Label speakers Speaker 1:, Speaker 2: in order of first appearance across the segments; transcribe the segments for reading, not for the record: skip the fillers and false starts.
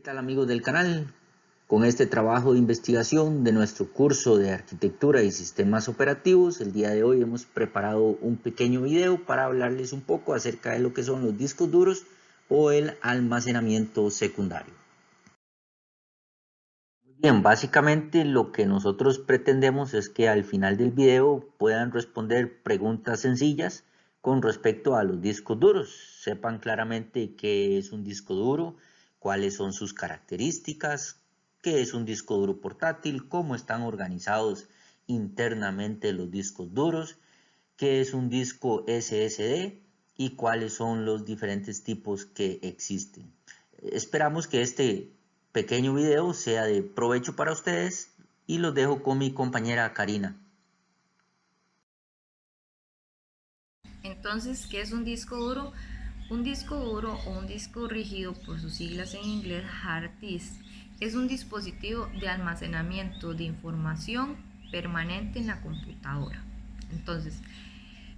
Speaker 1: ¿Qué tal amigos del canal? Con este trabajo de investigación de nuestro curso de Arquitectura y Sistemas Operativos, el día de hoy hemos preparado un pequeño video para hablarles un poco acerca de lo que son los discos duros o el almacenamiento secundario. Bien, básicamente lo que nosotros pretendemos es que al final del video puedan responder preguntas sencillas con respecto a los discos duros. Sepan claramente qué es un disco duro, cuáles son sus características, qué es un disco duro portátil, cómo están organizados internamente los discos duros, qué es un disco SSD y cuáles son los diferentes tipos que existen. Esperamos que este pequeño video sea de provecho para ustedes y los dejo con mi compañera Karina.
Speaker 2: Entonces, ¿qué es un disco duro? Un disco duro o un disco rígido, por sus siglas en inglés hard disk, es un dispositivo de almacenamiento de información permanente en la computadora. Entonces,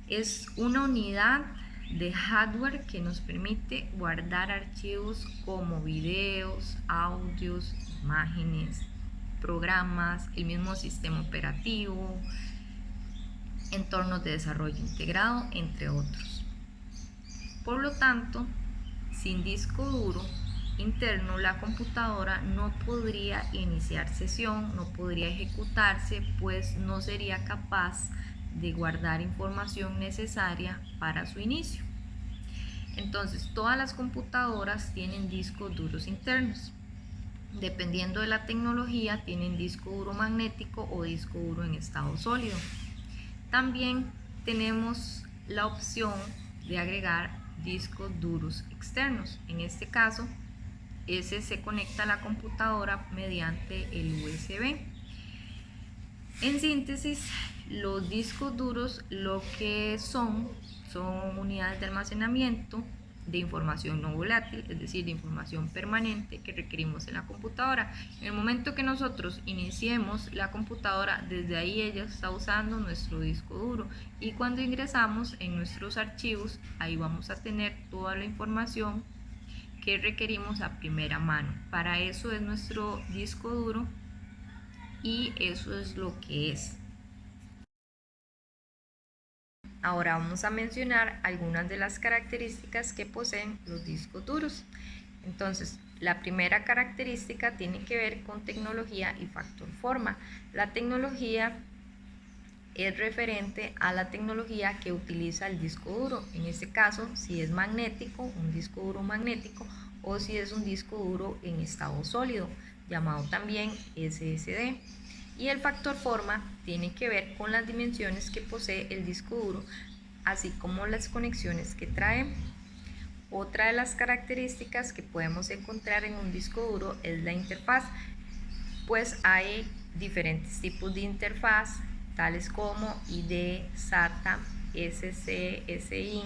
Speaker 2: es una unidad de hardware que nos permite guardar archivos como videos, audios, imágenes, programas, el mismo sistema operativo, entornos de desarrollo integrado, entre otros. Por lo tanto, sin disco duro interno, la computadora no podría iniciar sesión, no podría ejecutarse, pues no sería capaz de guardar información necesaria para su inicio. Entonces, todas las computadoras tienen discos duros internos. Dependiendo de la tecnología, tienen disco duro magnético o disco duro en estado sólido. También tenemos la opción de agregar discos duros externos. En este caso, ese se conecta a la computadora mediante el USB. En síntesis, los discos duros lo que son unidades de almacenamiento de información no volátil, es decir, de información permanente que requerimos en la computadora. En el momento que nosotros iniciemos la computadora, desde ahí ella está usando nuestro disco duro, y cuando ingresamos en nuestros archivos, ahí vamos a tener toda la información que requerimos a primera mano. Para eso es nuestro disco duro y eso es lo que es. Ahora vamos a mencionar algunas de las características que poseen los discos duros. Entonces, la primera característica tiene que ver con tecnología y factor forma. La tecnología es referente a la tecnología que utiliza el disco duro. En este caso, si es magnético, un disco duro magnético, o si es un disco duro en estado sólido, llamado también SSD. Y el factor forma tiene que ver con las dimensiones que posee el disco duro, así como las conexiones que trae. Otra de las características que podemos encontrar en un disco duro es la interfaz, pues hay diferentes tipos de interfaz, tales como ID, SATA, SCSI,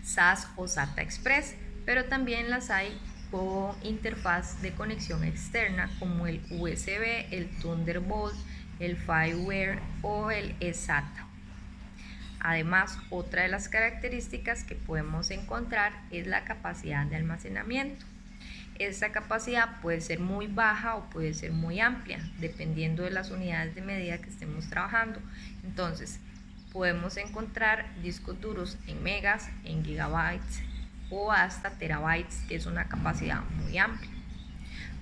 Speaker 2: SAS o SATA Express, pero también las hay con interfaz de conexión externa como el USB, el Thunderbolt, el Firewire o el eSATA. Además, otra de las características que podemos encontrar es la capacidad de almacenamiento. Esta capacidad puede ser muy baja o puede ser muy amplia, dependiendo de las unidades de medida que estemos trabajando. Entonces, podemos encontrar discos duros en megas, en gigabytes o hasta terabytes, que es una capacidad muy amplia.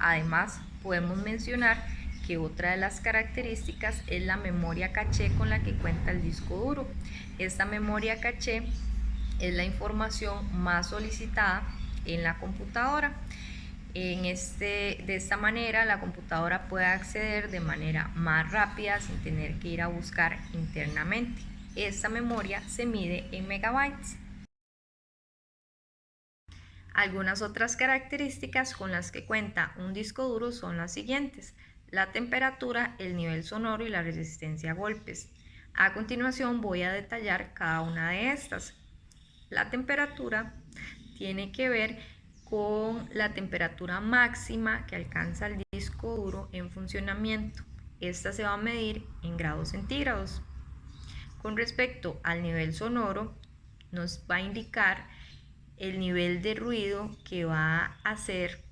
Speaker 2: Además, podemos mencionar que otra de las características es la memoria caché con la que cuenta el disco duro. Esta memoria caché es la información más solicitada en la computadora. De esta manera, la computadora puede acceder de manera más rápida sin tener que ir a buscar internamente. Esta memoria se mide en megabytes. Algunas otras características con las que cuenta un disco duro son las siguientes: la temperatura, el nivel sonoro y la resistencia a golpes. A continuación voy a detallar cada una de estas. La temperatura tiene que ver con la temperatura máxima que alcanza el disco duro en funcionamiento. Esta se va a medir en grados centígrados. Con respecto al nivel sonoro, nos va a indicar el nivel de ruido que va a hacer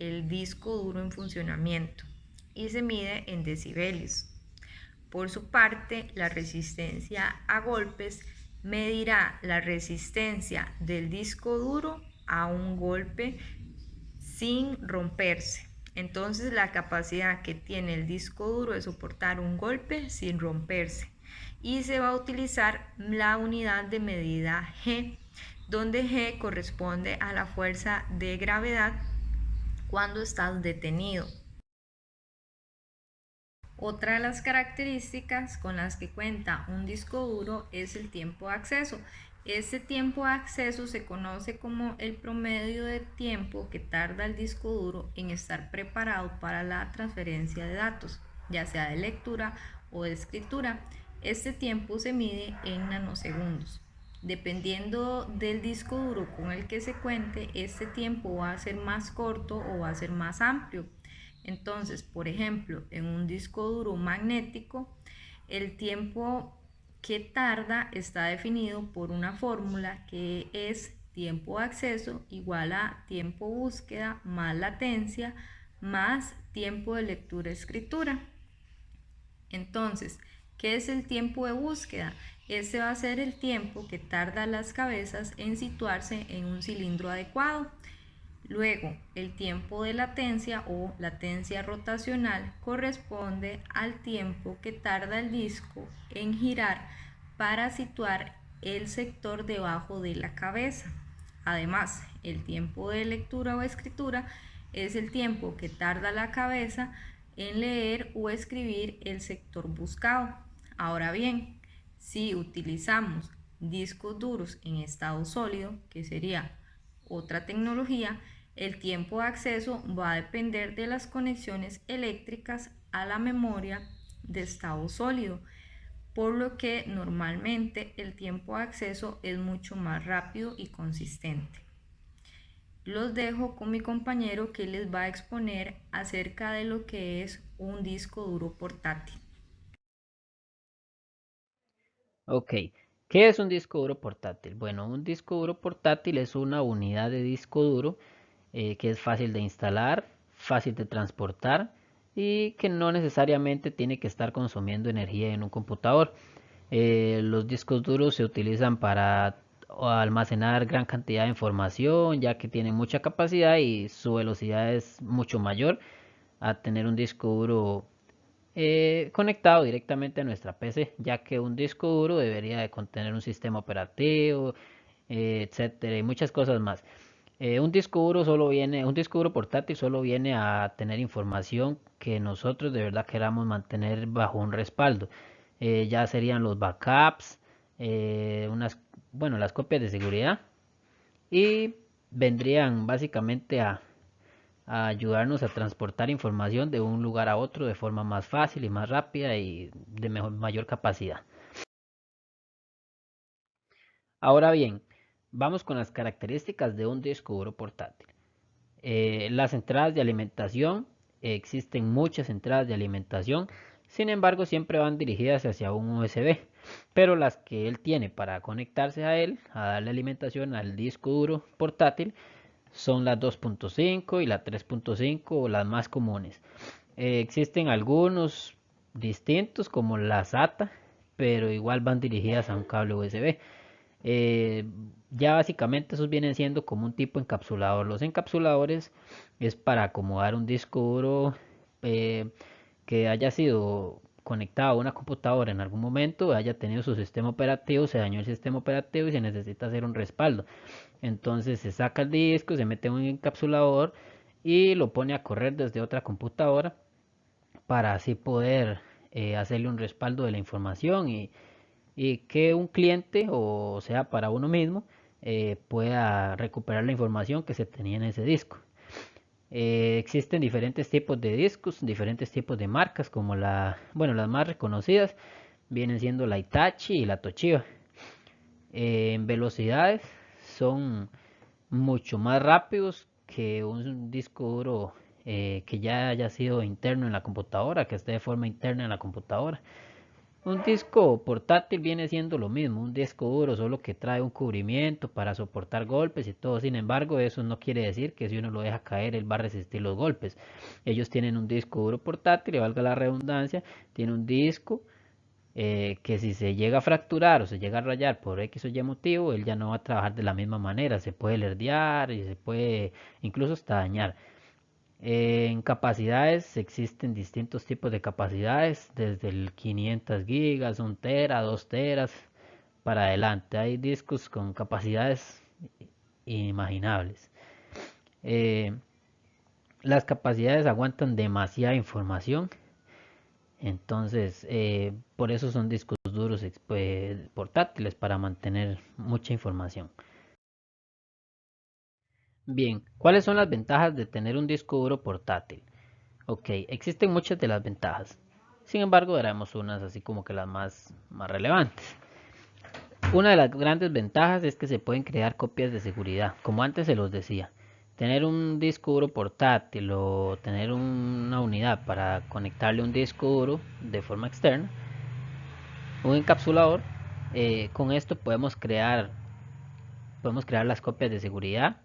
Speaker 2: el disco duro en funcionamiento y se mide en decibelios. Por su parte, la resistencia a golpes medirá la resistencia del disco duro a un golpe sin romperse. Entonces, la capacidad que tiene el disco duro de soportar un golpe sin romperse. Y se va a utilizar la unidad de medida G, donde G corresponde a la fuerza de gravedad cuando estás detenido. Otra de las características con las que cuenta un disco duro es el tiempo de acceso. Este tiempo de acceso se conoce como el promedio de tiempo que tarda el disco duro en estar preparado para la transferencia de datos, ya sea de lectura o de escritura. Este tiempo se mide en nanosegundos. Dependiendo del disco duro con el que se cuente, este tiempo va a ser más corto o va a ser más amplio. Entonces, por ejemplo, en un disco duro magnético, el tiempo que tarda está definido por una fórmula que es tiempo de acceso igual a tiempo búsqueda más latencia más tiempo de lectura-escritura. Entonces, ¿qué es el tiempo de búsqueda? Ese va a ser el tiempo que tarda las cabezas en situarse en un cilindro adecuado. Luego, el tiempo de latencia o latencia rotacional corresponde al tiempo que tarda el disco en girar para situar el sector debajo de la cabeza. Además, el tiempo de lectura o escritura es el tiempo que tarda la cabeza en leer o escribir el sector buscado. Ahora bien, si utilizamos discos duros en estado sólido, que sería otra tecnología, el tiempo de acceso va a depender de las conexiones eléctricas a la memoria de estado sólido, por lo que normalmente el tiempo de acceso es mucho más rápido y consistente. Los dejo con mi compañero que les va a exponer acerca de lo que es un disco duro portátil.
Speaker 3: Ok, ¿qué es un disco duro portátil? Bueno, un disco duro portátil es una unidad de disco duro que es fácil de instalar, fácil de transportar y que no necesariamente tiene que estar consumiendo energía en un computador. Los discos duros se utilizan para almacenar gran cantidad de información, ya que tienen mucha capacidad y su velocidad es mucho mayor a tener un disco duro conectado directamente a nuestra PC, ya que un disco duro debería de contener un sistema operativo, etcétera, y muchas cosas más. Un disco duro portátil solo viene a tener información que nosotros de verdad queramos mantener bajo un respaldo. Ya serían los backups, bueno, las copias de seguridad y vendrían básicamente a ayudarnos a transportar información de un lugar a otro de forma más fácil y más rápida y de mayor capacidad. Ahora bien, vamos con las características de un disco duro portátil. Las entradas de alimentación, existen muchas entradas de alimentación, sin embargo siempre van dirigidas hacia un USB, pero las que él tiene para conectarse a él, a darle alimentación al disco duro portátil, son las 2.5 y la 3.5 las más comunes. Existen algunos distintos como la SATA, pero igual van dirigidas a un cable USB. Eh, ya básicamente esos vienen siendo como un tipo encapsulador. Los encapsuladores es para acomodar un disco duro eh, que haya sido conectado a una computadora en algún momento, haya tenido su sistema operativo, se dañó el sistema operativo y se necesita hacer un respaldo. Entonces se saca el disco, se mete en un encapsulador y lo pone a correr desde otra computadora para así poder hacerle un respaldo de la información y que un cliente o sea para uno mismo pueda recuperar la información que se tenía en ese disco. Existen diferentes tipos de discos, diferentes tipos de marcas como bueno, las más reconocidas vienen siendo la Hitachi y la Toshiba. En velocidades son mucho más rápidos que un disco duro que ya haya sido interno en la computadora, que esté de forma interna en la computadora. Un disco portátil viene siendo lo mismo, un disco duro, solo que trae un cubrimiento para soportar golpes y todo. Sin embargo, eso no quiere decir que si uno lo deja caer, él va a resistir los golpes. Ellos tienen un disco duro portátil, y valga la redundancia, tiene un disco que si se llega a fracturar o se llega a rayar por X o Y motivo, él ya no va a trabajar de la misma manera. Se puede lerdear y se puede incluso hasta dañar. En capacidades existen distintos tipos de capacidades, desde el 500 gigas, 1 tera, 2 teras para adelante. Hay discos con capacidades inimaginables. Eh, las capacidades aguantan demasiada información, entonces por eso son discos duros portátiles, para mantener mucha información. Bien, ¿cuáles son las ventajas de tener un disco duro portátil? Ok, existen muchas de las ventajas. Sin embargo, veremos unas así como que las más relevantes. Una de las grandes ventajas es que se pueden crear copias de seguridad, como antes se los decía. Tener un disco duro portátil o tener una unidad para conectarle un disco duro de forma externa, un encapsulador, con esto podemos crear las copias de seguridad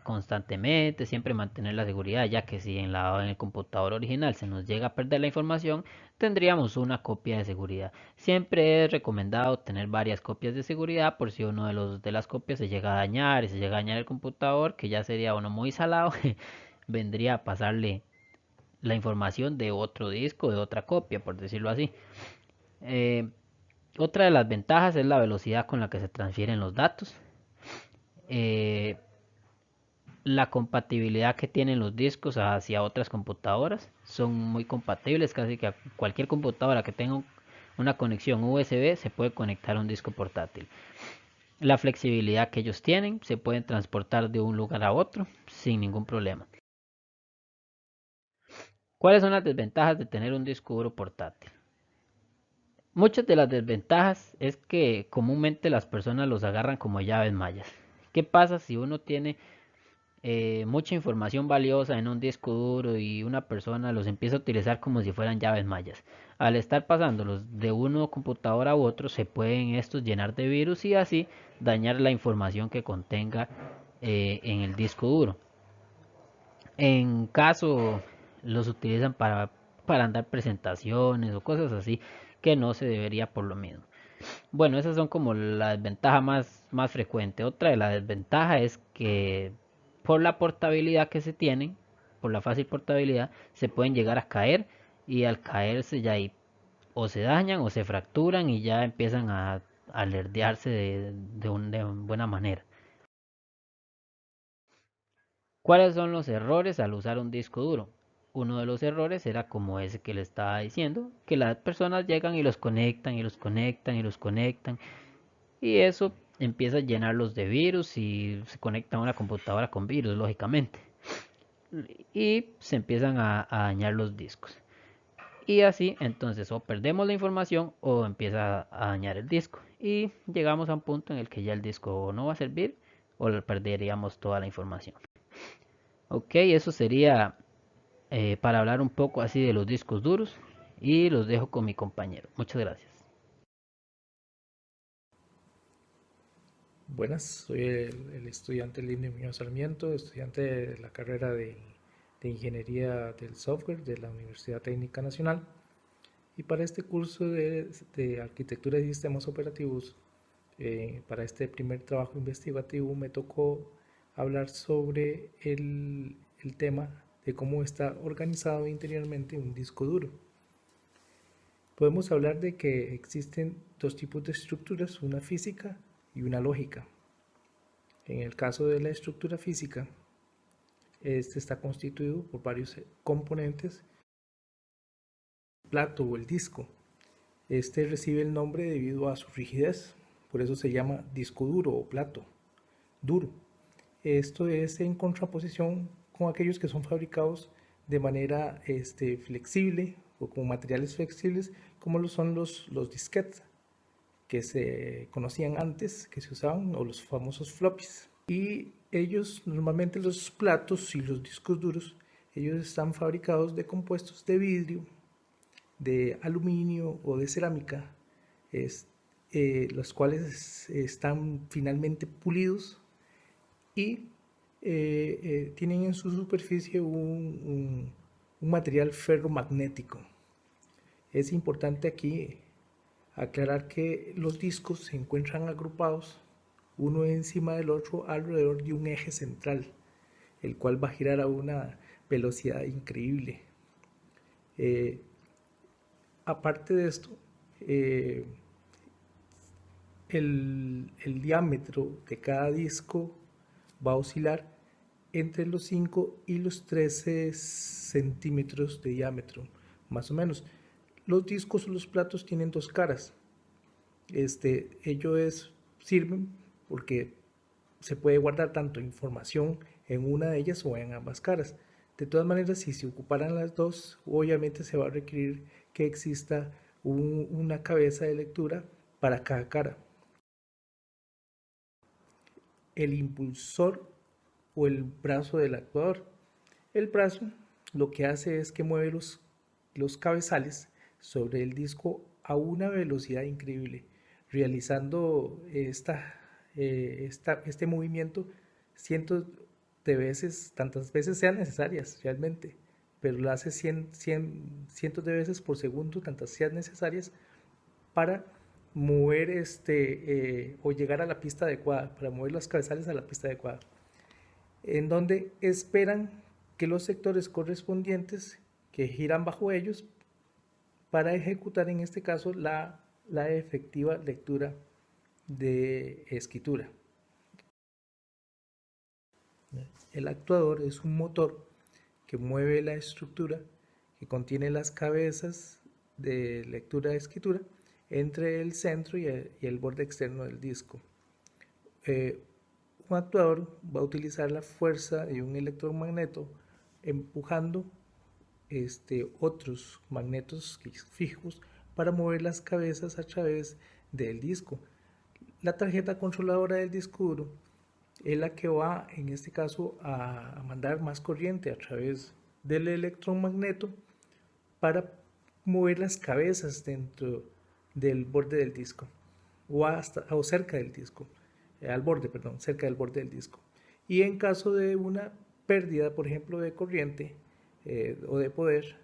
Speaker 3: constantemente, siempre mantener la seguridad, ya que si en el computador original se nos llega a perder la información, tendríamos una copia de seguridad. Siempre es recomendado tener varias copias de seguridad por si uno de las copias se llega a dañar y se llega a dañar el computador, que ya sería uno muy salado, vendría a pasarle la información de otro disco, de otra copia, por decirlo así. Eh, Otra de las ventajas es la velocidad con la que se transfieren los datos. Eh, la compatibilidad que tienen los discos hacia otras computadoras son muy compatibles, casi que a cualquier computadora que tenga una conexión USB se puede conectar a un disco portátil. La flexibilidad que ellos tienen, se pueden transportar de un lugar a otro sin ningún problema. ¿Cuáles son las desventajas de tener un disco duro portátil? Muchas de las desventajas es que comúnmente las personas los agarran como llaves mayas. ¿Qué pasa si uno tiene mucha información valiosa en un disco duro y una persona los empieza a utilizar como si fueran llaves mayas? Al estar pasándolos de uno computador a otro, se pueden estos llenar de virus y así dañar la información que contenga en el disco duro. En caso los utilizan para andar presentaciones o cosas así, que no se debería por lo mismo. Bueno, esas son como la desventaja más frecuente. Otra de la desventaja es que por la portabilidad que se tienen, por la fácil portabilidad, se pueden llegar a caer, y al caerse ya ahí o se dañan o se fracturan y ya empiezan a lerdearse de buena manera. ¿Cuáles son los errores al usar un disco duro? Uno de los errores era como ese que le estaba diciendo, que las personas llegan y los conectan y los conectan y los conectan, y eso empieza a llenarlos de virus y se conecta a una computadora con virus, lógicamente. Y se empiezan a dañar los discos. Y así, entonces, o perdemos la información o empieza a dañar el disco. Y llegamos a un punto en el que ya el disco no va a servir o perderíamos toda la información. Ok, eso sería para hablar un poco así de los discos duros. Y los dejo con mi compañero. Muchas gracias.
Speaker 4: Buenas, soy el estudiante Lindy Muñoz Sarmiento, estudiante de la carrera de Ingeniería del Software de la Universidad Técnica Nacional. Y para este curso de Arquitectura de Sistemas Operativos, para este primer trabajo investigativo, me tocó hablar sobre el tema de cómo está organizado interiormente un disco duro. Podemos hablar de que existen dos tipos de estructuras, una física y una lógica. En el caso de la estructura física, este está constituido por varios componentes. El plato o el disco, este recibe el nombre debido a su rigidez, por eso se llama disco duro o plato duro. Esto es en contraposición con aquellos que son fabricados de manera flexible o con materiales flexibles, como lo son los disquetes que se conocían antes, que se usaban, o los famosos floppies. Y ellos, normalmente los platos y los discos duros, ellos están fabricados de compuestos de vidrio, de aluminio o de cerámica, los cuales están finalmente pulidos y tienen en su superficie un material ferromagnético. Es importante aquí aclarar que los discos se encuentran agrupados uno encima del otro alrededor de un eje central, el cual va a girar a una velocidad increíble. Aparte de esto, el diámetro de cada disco va a oscilar entre los 5 y los 13 centímetros de diámetro, más o menos. Los discos o los platos tienen dos caras. Ellos sirven porque se puede guardar tanto información en una de ellas o en ambas caras. De todas maneras, si se ocuparan las dos, obviamente se va a requerir que exista una cabeza de lectura para cada cara. El impulsor o el brazo del actuador. El brazo lo que hace es que mueve los cabezales sobre el disco a una velocidad increíble, realizando este movimiento cientos de veces, tantas veces sean necesarias realmente, pero lo hace cientos de veces por segundo, tantas sean necesarias para mover o llegar a la pista adecuada, para mover los cabezales a la pista adecuada, en donde esperan que los sectores correspondientes que giran bajo ellos para ejecutar en este caso la efectiva lectura de escritura. El actuador es un motor que mueve la estructura que contiene las cabezas de lectura de escritura entre el centro y el borde externo del disco. Un actuador va a utilizar la fuerza de un electromagneto empujando otros magnetos fijos para mover las cabezas a través del disco. La tarjeta controladora del disco duro es la que va, en este caso, a mandar más corriente a través del electromagneto para mover las cabezas dentro del borde del disco o cerca del disco, cerca del borde del disco. Y en caso de una pérdida, por ejemplo, de corriente o de poder,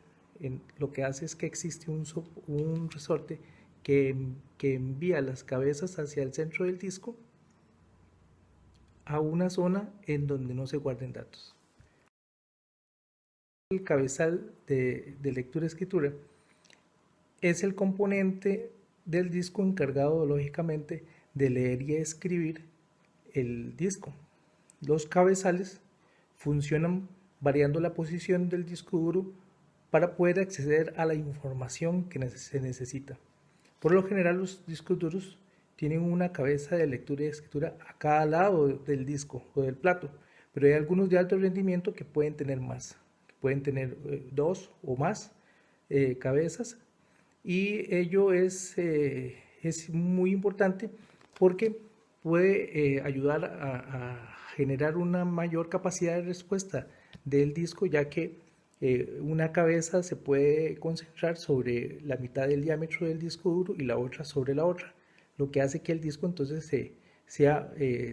Speaker 4: lo que hace es que existe un resorte que envía las cabezas hacia el centro del disco a una zona en donde no se guarden datos. El cabezal de lectura-escritura es el componente del disco encargado lógicamente de leer y escribir el disco. Los cabezales funcionan variando la posición del disco duro para poder acceder a la información que se necesita. Por lo general, los discos duros tienen una cabeza de lectura y escritura a cada lado del disco o del plato, pero hay algunos de alto rendimiento que pueden tener más, pueden tener dos o más cabezas, y ello es muy importante porque puede ayudar a generar una mayor capacidad de respuesta del disco, ya que una cabeza se puede concentrar sobre la mitad del diámetro del disco duro y la otra sobre la otra, lo que hace que el disco entonces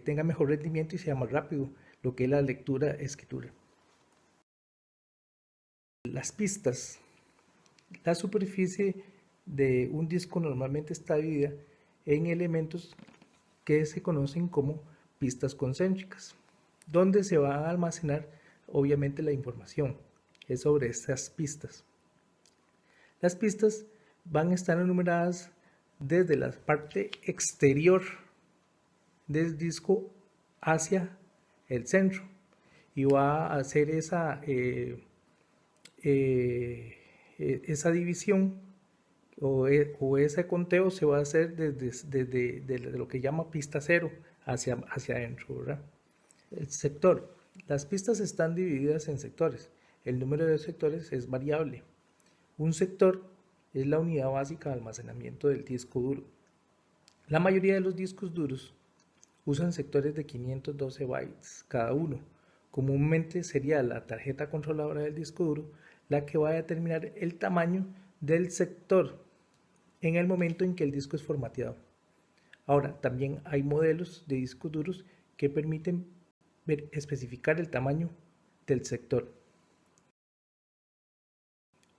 Speaker 4: tenga mejor rendimiento y sea más rápido, lo que es la lectura-escritura. Las pistas. La superficie de un disco normalmente está dividida en elementos que se conocen como pistas concéntricas, donde se va a almacenar obviamente la información. Es sobre estas pistas. Las pistas van a estar enumeradas desde la parte exterior del disco hacia el centro, y va a hacer esa división o ese conteo se va a hacer desde lo que llama pista 0 hacia adentro, ¿verdad? El sector. Las pistas están divididas en sectores. El número de sectores es variable. Un sector es la unidad básica de almacenamiento del disco duro. La mayoría de los discos duros usan sectores de 512 bytes cada uno. Comúnmente sería la tarjeta controladora del disco duro la que va a determinar el tamaño del sector en el momento en que el disco es formateado. Ahora, también hay modelos de discos duros que permiten especificar el tamaño del sector.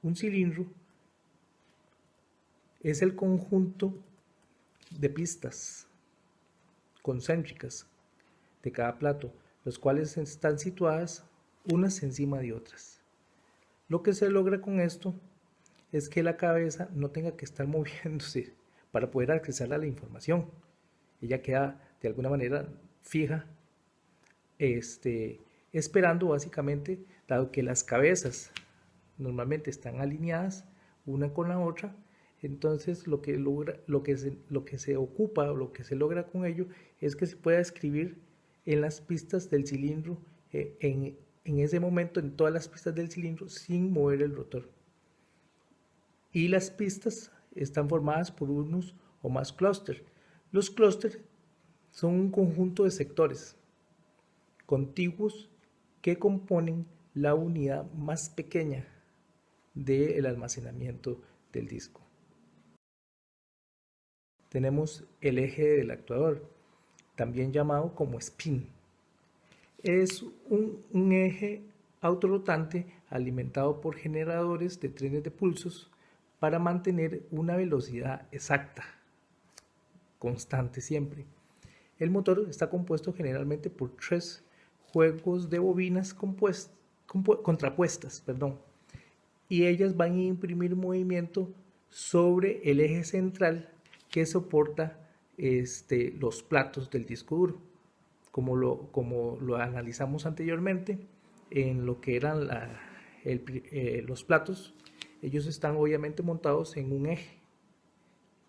Speaker 4: Un cilindro es el conjunto de pistas concéntricas de cada plato, los cuales están situadas unas encima de otras. Lo que se logra con esto es que la cabeza no tenga que estar moviéndose para poder acceder a la información. Ella queda de alguna manera fija, esperando básicamente, dado que las cabezas normalmente están alineadas una con la otra, entonces lo que se ocupa o lo que se logra con ello es que se pueda escribir en las pistas del cilindro, en ese momento en todas las pistas del cilindro sin mover el rotor. Y las pistas están formadas por unos o más clústeres. Los clústeres son un conjunto de sectores contiguos que componen la unidad más pequeña del almacenamiento del disco. Tenemos el eje del actuador, también llamado como spin. Es un eje autorrotante alimentado por generadores de trenes de pulsos para mantener una velocidad exacta, constante siempre. El motor está compuesto generalmente por 3 juegos de bobinas contrapuestas, y ellas van a imprimir movimiento sobre el eje central que soporta los platos del disco duro, como lo analizamos anteriormente en lo que eran los platos. Ellos están obviamente montados en un eje,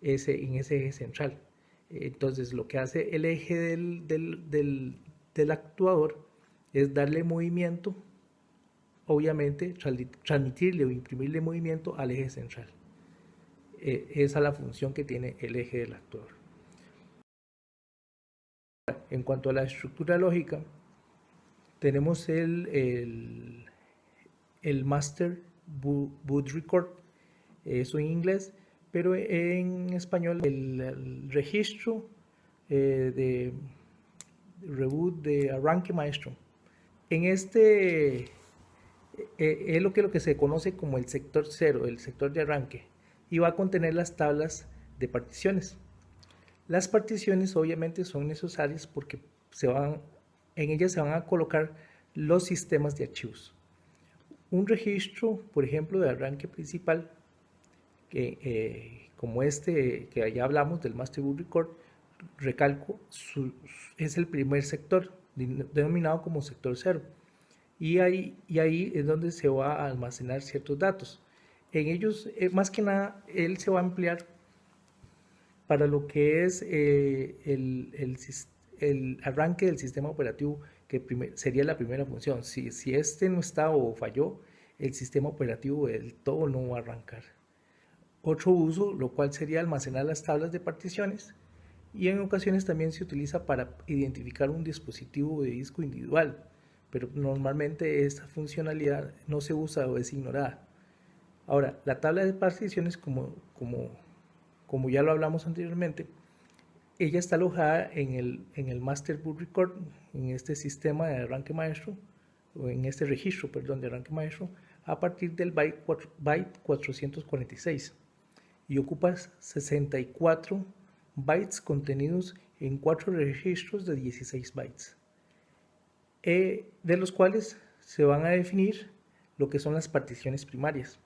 Speaker 4: en ese eje central. Entonces lo que hace el eje del actuador es darle movimiento, obviamente transmitirle o imprimirle movimiento al eje central. Esa es la función que tiene el eje del actuador. En cuanto a la estructura lógica, tenemos el Master Boot Record, eso en inglés, pero en español el registro de reboot de arranque maestro. En este es lo que se conoce como el sector 0, el sector de arranque, y va a contener las tablas de particiones. Las particiones obviamente son necesarias porque en ellas se van a colocar los sistemas de archivos. Un registro, por ejemplo, de arranque principal, como que ya hablamos del Master Boot Record, recalco, es el primer sector, denominado como sector 0. Y ahí es donde se va a almacenar ciertos datos. En ellos, más que nada, él se va a emplear para lo que es el arranque del sistema operativo, que sería la primera función. Si este no está o falló, el sistema operativo del todo no va a arrancar. Otro uso, lo cual sería almacenar las tablas de particiones, y en ocasiones también se utiliza para identificar un dispositivo de disco individual, pero normalmente esta funcionalidad no se usa o es ignorada. Ahora, la tabla de particiones, como ya lo hablamos anteriormente, ella está alojada en el Master Boot Record, en este sistema de arranque maestro, o en este registro, de arranque maestro, a partir del byte 446, y ocupa 64 bytes contenidos en 4 registros de 16 bytes, de los cuales se van a definir lo que son las particiones primarias.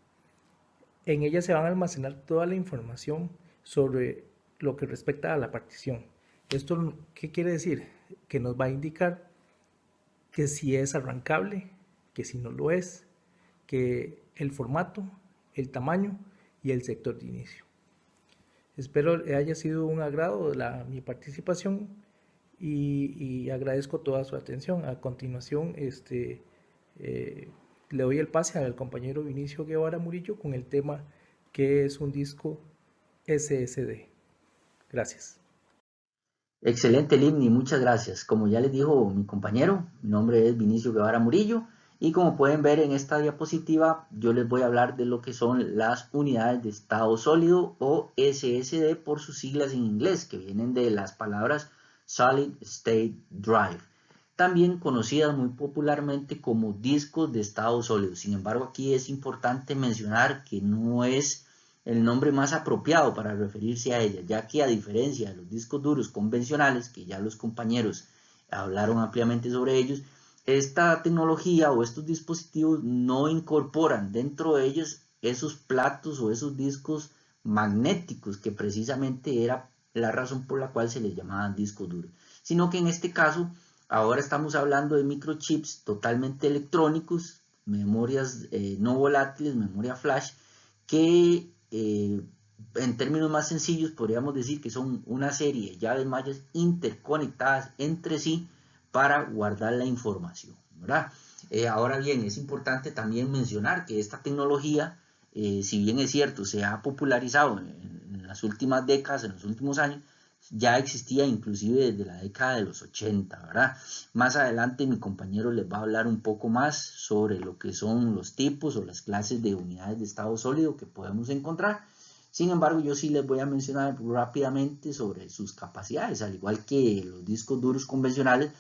Speaker 4: En ellas se van a almacenar toda la información sobre lo que respecta a la partición. ¿Esto qué quiere decir? Que nos va a indicar que si es arrancable, que si no lo es, que el formato, el tamaño y el sector de inicio. Espero haya sido un agrado mi participación y agradezco toda su atención. A continuación, le doy el pase al compañero Vinicio Guevara Murillo con el tema que es un disco SSD. Gracias.
Speaker 1: Excelente, Limni, muchas gracias. Como ya les dijo mi compañero, mi nombre es Vinicio Guevara Murillo Y como pueden ver en esta diapositiva, yo les voy a hablar de lo que son las unidades de estado sólido o SSD por sus siglas en inglés, que vienen de las palabras Solid State Drive, también conocidas muy popularmente como discos de estado sólido. Sin embargo, aquí es importante mencionar que no es el nombre más apropiado para referirse a ellas, ya que a diferencia de los discos duros convencionales, que ya los compañeros hablaron ampliamente sobre ellos, esta tecnología o estos dispositivos no incorporan dentro de ellos esos platos o esos discos magnéticos que precisamente era la razón por la cual se les llamaban discos duros, sino que en este caso ahora estamos hablando de microchips totalmente electrónicos, memorias no volátiles, memoria flash, que en términos más sencillos podríamos decir que son una serie de llaves mayas interconectadas entre sí para guardar la información, ¿verdad? Ahora bien, es importante también mencionar que esta tecnología, si bien es cierto, se ha popularizado en las últimas décadas, en los últimos años, ya existía inclusive desde la década de los 80, ¿verdad? Más adelante mi compañero les va a hablar un poco más sobre lo que son los tipos o las clases de unidades de estado sólido que podemos encontrar. Sin embargo, yo sí les voy a mencionar rápidamente sobre sus capacidades, al igual que los discos duros convencionales,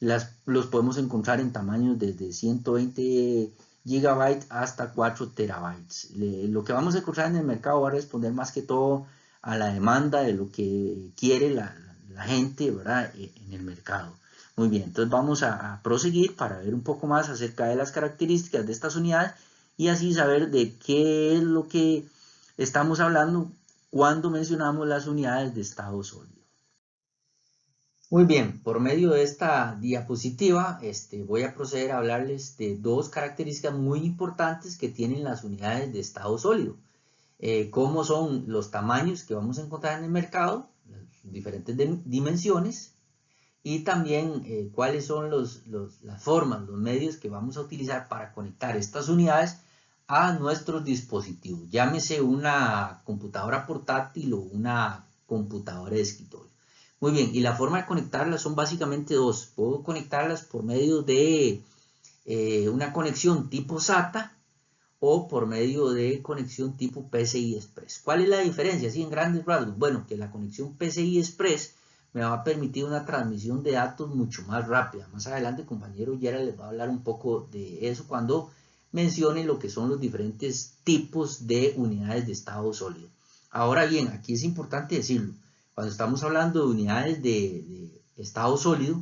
Speaker 1: los podemos encontrar en tamaños desde 120 GB hasta 4 terabytes. Lo que vamos a encontrar en el mercado va a responder más que todo a la demanda de lo que quiere la gente, ¿verdad?, en el mercado. Muy bien, entonces vamos a proseguir para ver un poco más acerca de las características de estas unidades y así saber de qué es lo que estamos hablando cuando mencionamos las unidades de estado sólido. Muy bien, por medio de esta diapositiva voy a proceder a hablarles de dos características muy importantes que tienen las unidades de estado sólido. Cómo son los tamaños que vamos a encontrar en el mercado, las diferentes dimensiones, y también cuáles son las formas, los medios que vamos a utilizar para conectar estas unidades a nuestros dispositivos, llámese una computadora portátil o una computadora de escritorio. Muy bien, y la forma de conectarlas son básicamente dos. Puedo conectarlas por medio de una conexión tipo SATA o por medio de conexión tipo PCI Express. ¿Cuál es la diferencia? Así en grandes rasgos. Bueno, que la conexión PCI Express me va a permitir una transmisión de datos mucho más rápida. Más adelante el compañero Yera les va a hablar un poco de eso cuando mencione lo que son los diferentes tipos de unidades de estado sólido. Ahora bien, aquí es importante decirlo. Cuando estamos hablando de unidades de estado sólido,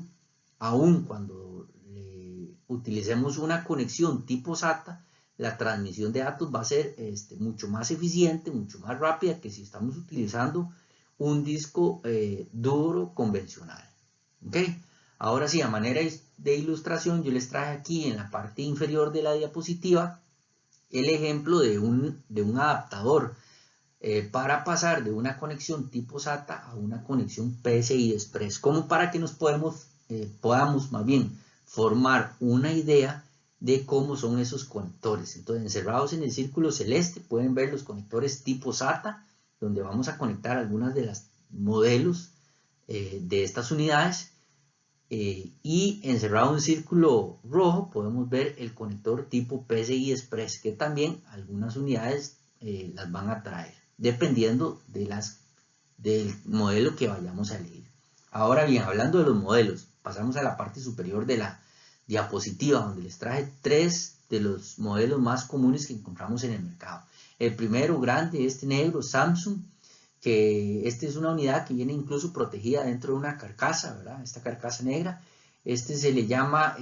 Speaker 1: aun cuando utilicemos una conexión tipo SATA, la transmisión de datos va a ser mucho más eficiente, mucho más rápida que si estamos utilizando un disco duro convencional. ¿Okay? Ahora sí, a manera de ilustración, yo les traje aquí en la parte inferior de la diapositiva el ejemplo de un adaptador para pasar de una conexión tipo SATA a una conexión PCI Express, como para que nos podamos más bien formar una idea de cómo son esos conectores. Entonces, encerrados en el círculo celeste pueden ver los conectores tipo SATA, donde vamos a conectar algunas de las modelos de estas unidades, y encerrado en círculo rojo podemos ver el conector tipo PCI Express, que también algunas unidades las van a traer, dependiendo del modelo que vayamos a elegir. Ahora bien, hablando de los modelos, pasamos a la parte superior de la diapositiva, donde les traje tres de los modelos más comunes que encontramos en el mercado. El primero, grande, negro, Samsung, que es una unidad que viene incluso protegida dentro de una carcasa, ¿verdad? Esta carcasa negra. Se le llama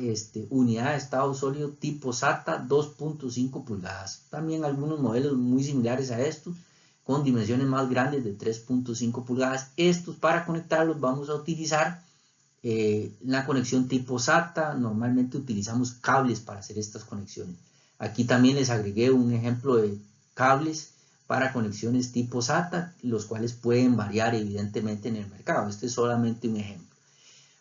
Speaker 1: unidad de estado sólido tipo SATA 2.5 pulgadas. También algunos modelos muy similares a estos, con dimensiones más grandes de 3.5 pulgadas. Estos, para conectarlos, vamos a utilizar la conexión tipo SATA. Normalmente utilizamos cables para hacer estas conexiones. Aquí también les agregué un ejemplo de cables para conexiones tipo SATA, los cuales pueden variar evidentemente en el mercado. Este es solamente un ejemplo.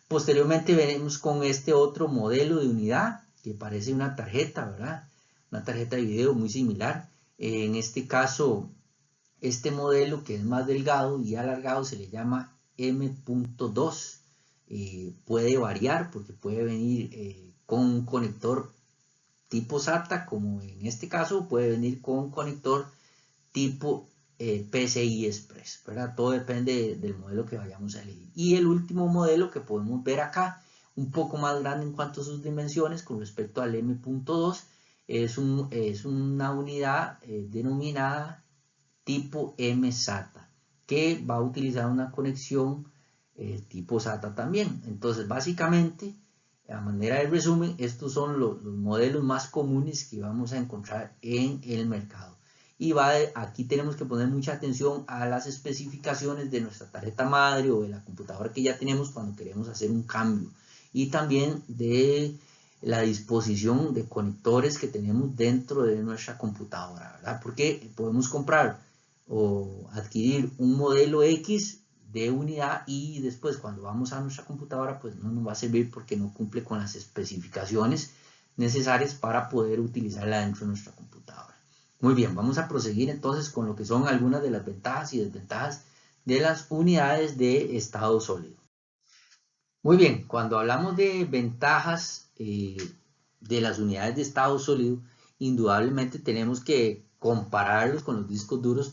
Speaker 1: Posteriormente venimos con este otro modelo de unidad que parece una tarjeta, ¿verdad? Una tarjeta de video muy similar. En este caso, este modelo que es más delgado y alargado se le llama M.2. Puede variar porque puede venir con un conector tipo SATA, como en este caso, puede venir con un conector tipo PCI Express, ¿verdad? Todo depende del modelo que vayamos a elegir. Y el último modelo que podemos ver acá, un poco más grande en cuanto a sus dimensiones con respecto al M.2, es una unidad denominada tipo M-SATA, que va a utilizar una conexión tipo SATA también. Entonces, básicamente, a manera de resumen, estos son los modelos más comunes que vamos a encontrar en el mercado. Y aquí tenemos que poner mucha atención a las especificaciones de nuestra tarjeta madre o de la computadora que ya tenemos cuando queremos hacer un cambio. Y también de la disposición de conectores que tenemos dentro de nuestra computadora, ¿verdad? Porque podemos comprar o adquirir un modelo X de unidad y después cuando vamos a nuestra computadora pues no nos va a servir porque no cumple con las especificaciones necesarias para poder utilizarla dentro de nuestra computadora. Muy bien, vamos a proseguir entonces con lo que son algunas de las ventajas y desventajas de las unidades de estado sólido. Muy bien, cuando hablamos de ventajas de las unidades de estado sólido, indudablemente tenemos que compararlos con los discos duros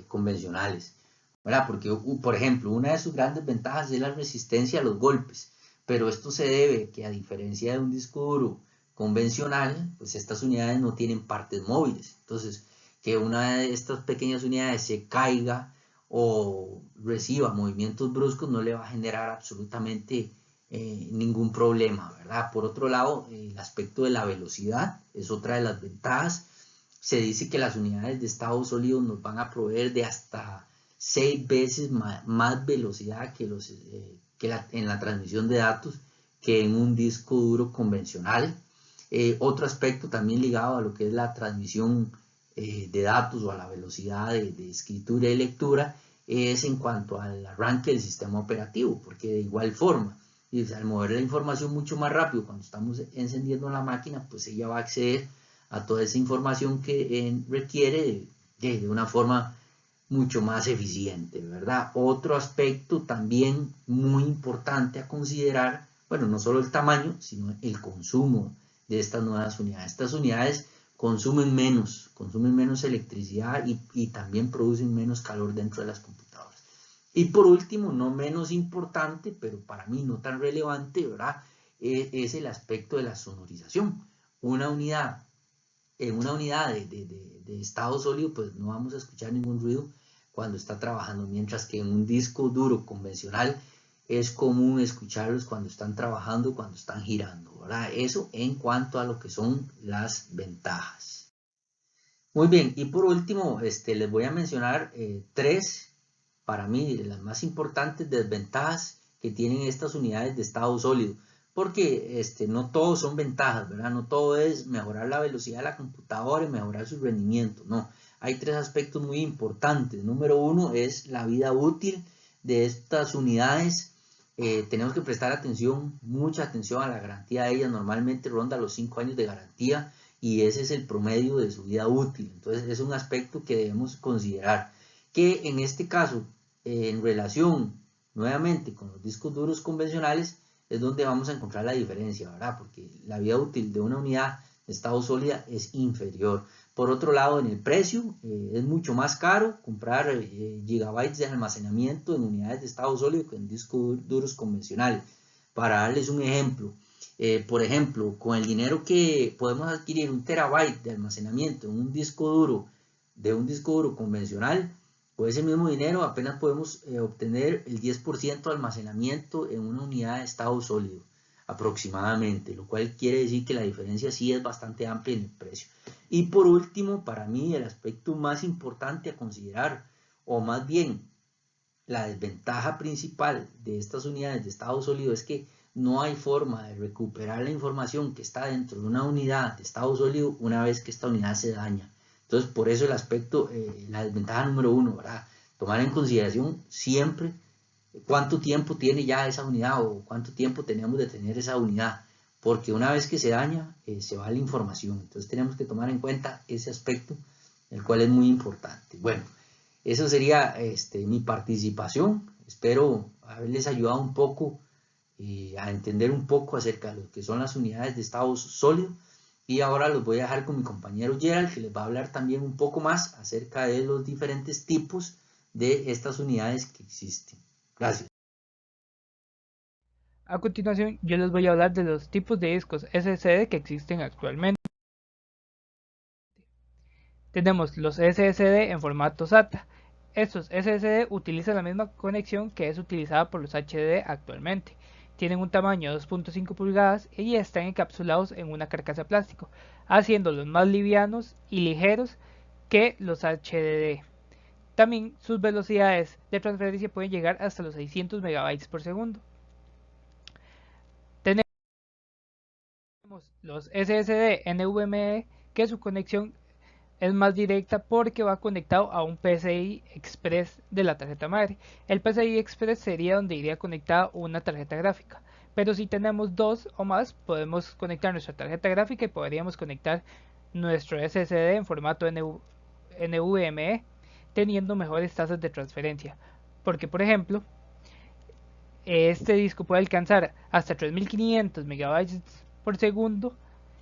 Speaker 1: convencionales, ¿verdad? Porque, por ejemplo, una de sus grandes ventajas es la resistencia a los golpes, pero esto se debe que a diferencia de un disco duro convencional, pues estas unidades no tienen partes móviles. Entonces, que una de estas pequeñas unidades se caiga o reciba movimientos bruscos no le va a generar absolutamente ningún problema, ¿verdad? Por otro lado, el aspecto de la velocidad es otra de las ventajas. Se dice que las unidades de estado sólido nos van a proveer de hasta 6 veces más velocidad que en la transmisión de datos que en un disco duro convencional. Otro aspecto también ligado a lo que es la transmisión de datos o a la velocidad de escritura y lectura es en cuanto al arranque del sistema operativo, porque de igual forma, al mover la información mucho más rápido cuando estamos encendiendo la máquina, pues ella va a acceder a toda esa información que requiere de una forma mucho más eficiente, ¿verdad? Otro aspecto también muy importante a considerar, bueno, no solo el tamaño, sino el consumo de estas nuevas unidades. Estas unidades consumen menos electricidad y también producen menos calor dentro de las computadoras. Y por último, no menos importante, pero para mí no tan relevante, ¿verdad? Es el aspecto de la sonorización. Una unidad de estado sólido, pues no vamos a escuchar ningún ruido cuando está trabajando, mientras que en un disco duro convencional es común escucharlos cuando están trabajando, cuando están girando, ¿verdad? Eso en cuanto a lo que son las ventajas. Muy bien, y por último, les voy a mencionar tres, para mí, las más importantes desventajas que tienen estas unidades de estado sólido, porque no todos son ventajas, ¿verdad? No todo es mejorar la velocidad de la computadora y mejorar su rendimiento, no. Hay tres aspectos muy importantes. Número uno es la vida útil de estas unidades. Tenemos que prestar atención, mucha atención a la garantía de ellas. Normalmente ronda los 5 años de garantía y ese es el promedio de su vida útil. Entonces es un aspecto que debemos considerar. Que en este caso, en relación nuevamente con los discos duros convencionales, es donde vamos a encontrar la diferencia, ¿verdad? Porque la vida útil de una unidad de estado sólida es inferior. Por otro lado, en el precio es mucho más caro comprar gigabytes de almacenamiento en unidades de estado sólido que en discos duros convencionales. Para darles un ejemplo, por ejemplo, con el dinero que podemos adquirir un terabyte de almacenamiento en un disco duro convencional, con ese mismo dinero apenas podemos obtener el 10% de almacenamiento en una unidad de estado sólido aproximadamente, lo cual quiere decir que la diferencia sí es bastante amplia en el precio. Y por último, para mí el aspecto más importante a considerar, o más bien la desventaja principal de estas unidades de estado sólido, es que no hay forma de recuperar la información que está dentro de una unidad de estado sólido una vez que esta unidad se daña. Entonces, por eso el aspecto, la desventaja número uno, ¿verdad? Tomar en consideración siempre cuánto tiempo tiene ya esa unidad o cuánto tiempo tenemos de tener esa unidad, porque una vez que se daña, se va la información. Entonces tenemos que tomar en cuenta ese aspecto, el cual es muy importante. Bueno, eso sería mi participación. Espero haberles ayudado un poco a entender un poco acerca de lo que son las unidades de estado sólido. Y ahora los voy a dejar con mi compañero Gerald, que les va a hablar también un poco más acerca de los diferentes tipos de estas unidades que existen. Gracias.
Speaker 5: A continuación, yo les voy a hablar de los tipos de discos SSD que existen actualmente. Tenemos los SSD en formato SATA. Estos SSD utilizan la misma conexión que es utilizada por los HDD actualmente. Tienen un tamaño de 2.5 pulgadas y están encapsulados en una carcasa de plástico, haciéndolos más livianos y ligeros que los HDD. También sus velocidades de transferencia pueden llegar hasta los 600 MB por segundo. Tenemos los SSD NVMe, que su conexión es más directa porque va conectado a un PCI Express de la tarjeta madre. El PCI Express sería donde iría conectada una tarjeta gráfica, pero si tenemos dos o más podemos conectar nuestra tarjeta gráfica y podríamos conectar nuestro SSD en formato NVMe, teniendo mejores tasas de transferencia, porque por ejemplo este disco puede alcanzar hasta 3500 MB por segundo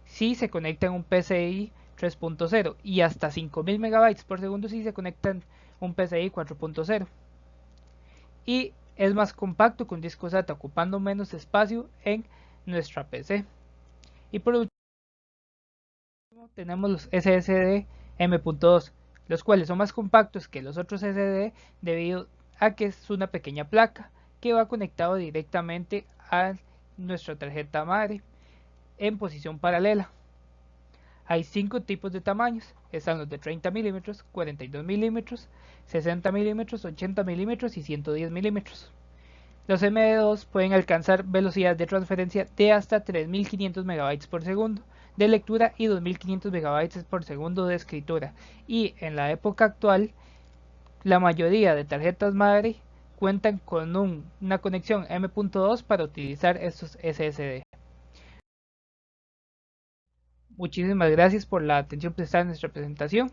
Speaker 5: si se conecta en un PCI 3.0 y hasta 5000 MB por segundo si se conecta en un PCI 4.0. Y es más compacto que un disco SATA, ocupando menos espacio en nuestra PC. Y por último tenemos los SSD M.2, los cuales son más compactos que los otros SSD debido a que es una pequeña placa que va conectado directamente a nuestra tarjeta madre en posición paralela. Hay 5 tipos de tamaños, están los de 30 mm, 42 mm, 60 mm, 80 mm y 110 mm. Los M.2 pueden alcanzar velocidades de transferencia de hasta 3500 MB por segundo de lectura y 2500 MB por segundo de escritura, y en la época actual la mayoría de tarjetas madre cuentan con una conexión M.2 para utilizar estos SSD. Muchísimas gracias por la atención prestada en nuestra presentación.